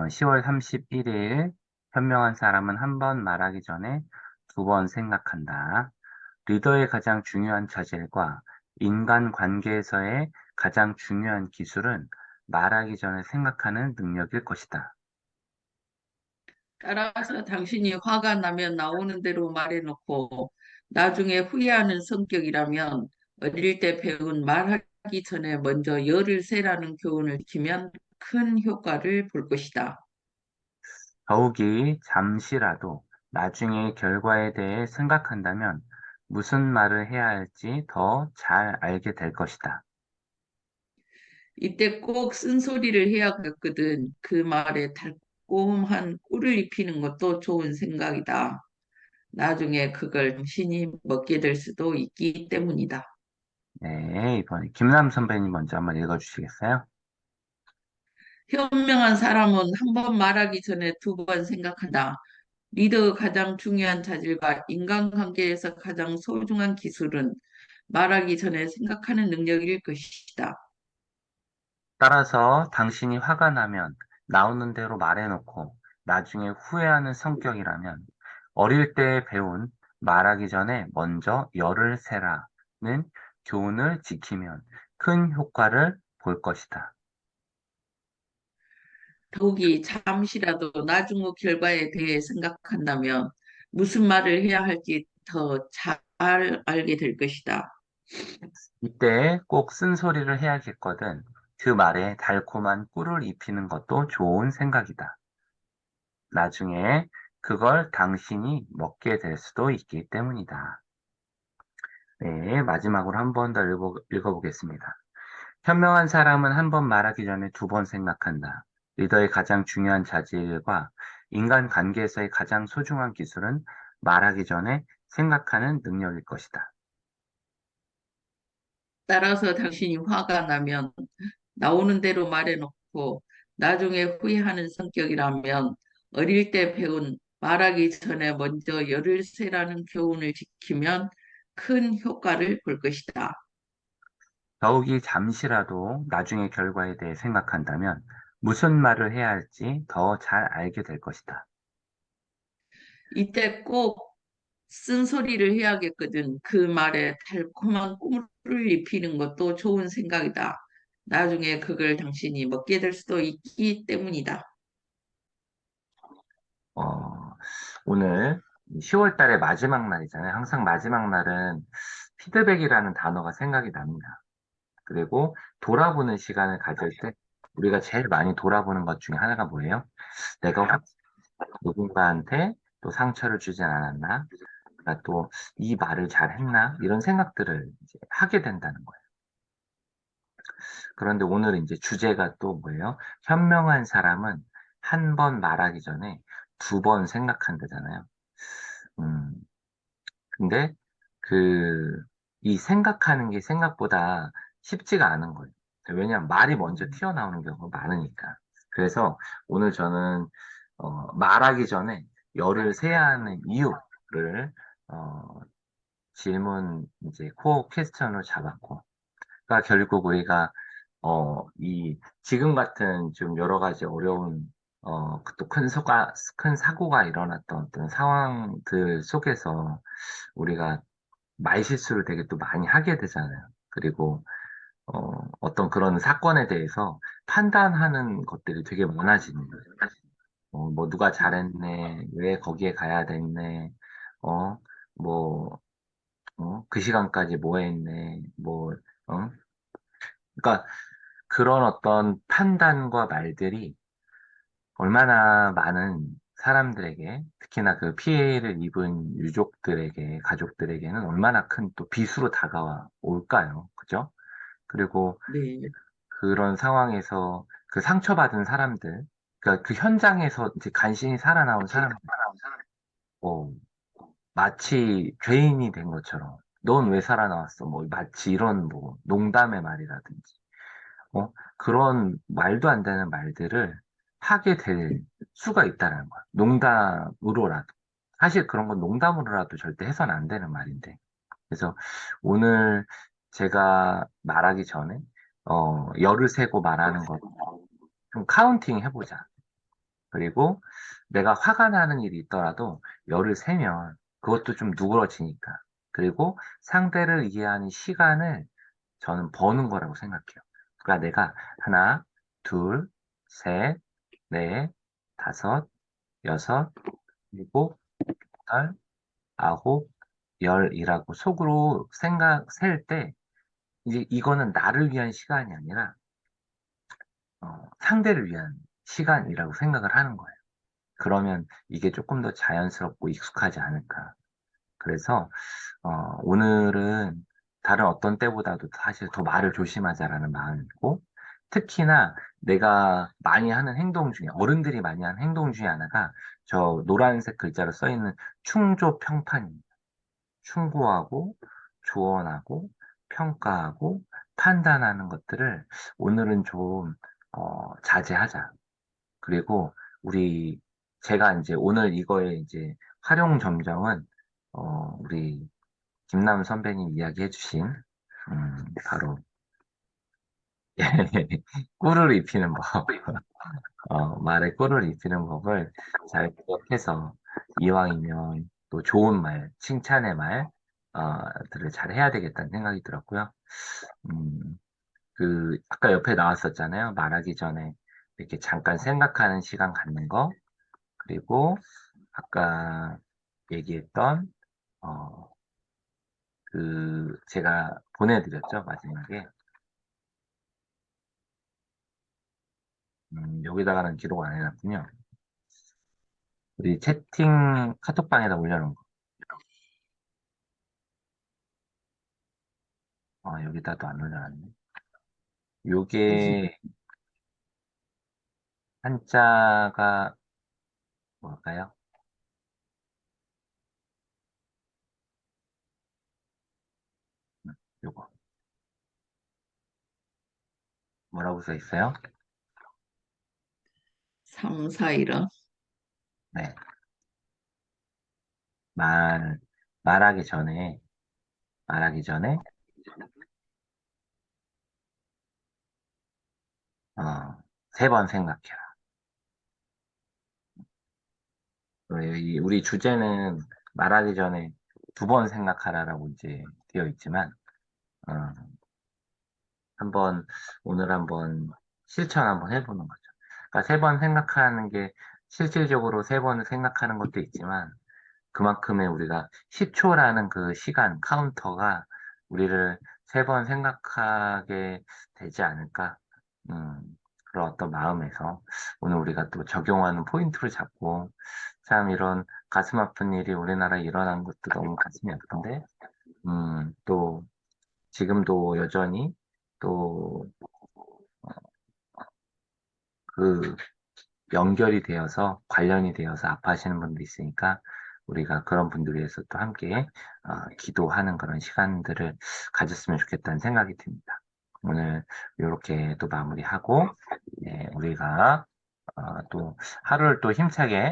10월 31일, 현명한 사람은 한 번 말하기 전에 두 번 생각한다. 리더의 가장 중요한 자질과 인간 관계에서의 가장 중요한 기술은 말하기 전에 생각하는 능력일 것이다. 따라서 당신이 화가 나면 나오는 대로 말해놓고 나중에 후회하는 성격이라면 어릴 때 배운 말하기 전에 먼저 열을 세라는 교훈을 지키면 큰 효과를 볼 것이다. 더욱이 잠시라도 나중의 결과에 대해 생각한다면 무슨 말을 해야 할지 더 잘 알게 될 것이다. 이때 꼭 쓴소리를 해야겠거든. 그 말에 달콤한 꿀을 입히는 것도 좋은 생각이다. 나중에 그걸 당신이 먹게 될 수도 있기 때문이다. 네, 이번에 김남 선배님 먼저 한번 읽어주시겠어요? 현명한 사람은 한 번 말하기 전에 두 번 생각한다. 리더의 가장 중요한 자질과 인간관계에서 가장 소중한 기술은 말하기 전에 생각하는 능력일 것이다. 따라서 당신이 화가 나면 나오는 대로 말해놓고 나중에 후회하는 성격이라면 어릴 때 배운 말하기 전에 먼저 열을 세라는 교훈을 지키면 큰 효과를 볼 것이다. 더욱이 잠시라도 나중 결과에 대해 생각한다면 무슨 말을 해야 할지 더 잘 알게 될 것이다. 이때 꼭 쓴소리를 해야겠거든. 그 말에 달콤한 꿀을 입히는 것도 좋은 생각이다. 나중에 그걸 당신이 먹게 될 수도 있기 때문이다. 네, 마지막으로 한 번 더 읽어보겠습니다. 현명한 사람은 한 번 말하기 전에 두 번 생각한다. 리더의 가장 중요한 자질과 인간 관계에서의 가장 소중한 기술은 말하기 전에 생각하는 능력일 것이다. 따라서 당신이 화가 나면 나오는 대로 말해놓고 나중에 후회하는 성격이라면 어릴 때 배운 말하기 전에 먼저 열을 세라는 교훈을 지키면 큰 효과를 볼 것이다. 더욱이 잠시라도 나중의 결과에 대해 생각한다면 무슨 말을 해야 할지 더 잘 알게 될 것이다. 이때 꼭 쓴소리를 해야겠거든. 그 말에 달콤한 꿀을 입히는 것도 좋은 생각이다. 나중에 그걸 당신이 먹게 될 수도 있기 때문이다. 어, 오늘 10월 달의 마지막 날이잖아요. 항상 마지막 날은 피드백이라는 단어가 생각이 납니다. 그리고 돌아보는 시간을 가질 때 우리가 제일 많이 돌아보는 것 중에 하나가 뭐예요? 내가 누군가한테 또 상처를 주진 않았나? 나 또 이 말을 잘 했나? 이런 생각들을 이제 하게 된다는 거예요. 그런데 오늘 이제 주제가 또 뭐예요? 현명한 사람은 한 번 말하기 전에 두 번 생각한다잖아요. 음, 근데 그, 이 생각하는 게 생각보다 쉽지가 않은 거예요. 왜냐하면 말이 먼저 튀어나오는 경우가 많으니까. 그래서 오늘 저는 말하기 전에 열을 세야 하는 이유를 어, 질문 이제 코어 퀘스천으로 잡았고, 그러니까 결국 우리가 이 지금 같은 좀 여러 가지 어려운 또 큰 사고가 일어났던 어떤 상황들 속에서 우리가 말실수를 되게 또 많이 하게 되잖아요. 그리고 어떤 그런 사건에 대해서 판단하는 것들이 되게 많아지는 거예요. 뭐 누가 잘했네, 왜 거기에 가야 됐네, 어, 뭐, 그 시간까지 뭐 했네, 뭐, 어? 그러니까 그런 어떤 판단과 말들이 얼마나 많은 사람들에게, 특히나 그 피해를 입은 유족들에게, 가족들에게는 얼마나 큰 또 비수로 다가와 올까요? 그죠? 그리고 네. 그런 상황에서 그 상처받은 사람들, 그러니까 그 현장에서 이제 간신히 살아나온 사람들, 어, 마치 죄인이 된 것처럼, 넌 왜 살아나왔어? 뭐, 마치 이런 뭐, 농담의 말이라든지, 그런 말도 안 되는 말들을 하게 될 수가 있다는 거야. 농담으로라도. 사실 그런 건 농담으로라도 절대 해서는 안 되는 말인데. 그래서 오늘 제가 말하기 전에, 열을 세고 말하는 것 좀 카운팅 해보자. 그리고 내가 화가 나는 일이 있더라도 열을 세면 그것도 좀 누그러지니까. 그리고 상대를 이해하는 시간을 저는 버는 거라고 생각해요. 그러니까 내가 하나, 둘, 셋, 넷, 다섯, 여섯, 일곱, 여덟, 아홉, 열이라고 속으로 생각 셀 때 이제 이거는 나를 위한 시간이 아니라 상대를 위한 시간이라고 생각을 하는 거예요. 그러면 이게 조금 더 자연스럽고 익숙하지 않을까. 그래서 오늘은 다른 어떤 때보다도 사실 더 말을 조심하자라는 마음이고, 특히나 내가 많이 하는 행동 중에, 어른들이 많이 하는 행동 중에 하나가 저 노란색 글자로 써 있는 충조평판입니다. 충고하고, 조언하고, 평가하고, 판단하는 것들을 오늘은 좀, 자제하자. 그리고 우리, 제가 이제 오늘 이거에 이제 활용 점정은, 우리 김남 선배님 이야기해 주신, 바로, 꿀을 입히는 법, 말에 꿀을 입히는 법을 잘 기억해서 이왕이면 또 좋은 말, 칭찬의 말, 들을 잘 해야 되겠다는 생각이 들었고요. 음, 아까 옆에 나왔었잖아요. 말하기 전에 이렇게 잠깐 생각하는 시간 갖는 거, 그리고 아까 얘기했던, 어, 제가 보내드렸죠, 마지막에. 여기다가는 기록 안 해놨군요. 우리 채팅 카톡방에다 올려놓은 거. 여기다도 안 올려놨네. 무슨 요게 한자가 뭘까요? 요거. 뭐라고 써 있어요? 삼사이라 네. 말, 말하기 전에, 말하기 전에, 세 번 생각해라. 우리 주제는 말하기 전에 두 번 생각하라라고 이제 되어 있지만, 어, 오늘 한번 실천 한번 해보는 거죠. 그러니까 세 번 생각하는 게 실질적으로 세 번을 생각하는 것도 있지만, 그만큼의 우리가 10초라는 그 시간, 카운터가 우리를 세 번 생각하게 되지 않을까. 음, 그런 어떤 마음에서 오늘 우리가 또 적용하는 포인트를 잡고, 참 이런 가슴 아픈 일이 우리나라에 일어난 것도 너무 가슴이 아픈데, 또 지금도 여전히 또 그 연결이 되어서 관련이 되어서 아파하시는 분도 있으니까 우리가 그런 분들 위해서 또 함께 기도하는 그런 시간들을 가졌으면 좋겠다는 생각이 듭니다. 오늘 이렇게 또 마무리하고 우리가 또 하루를 또 힘차게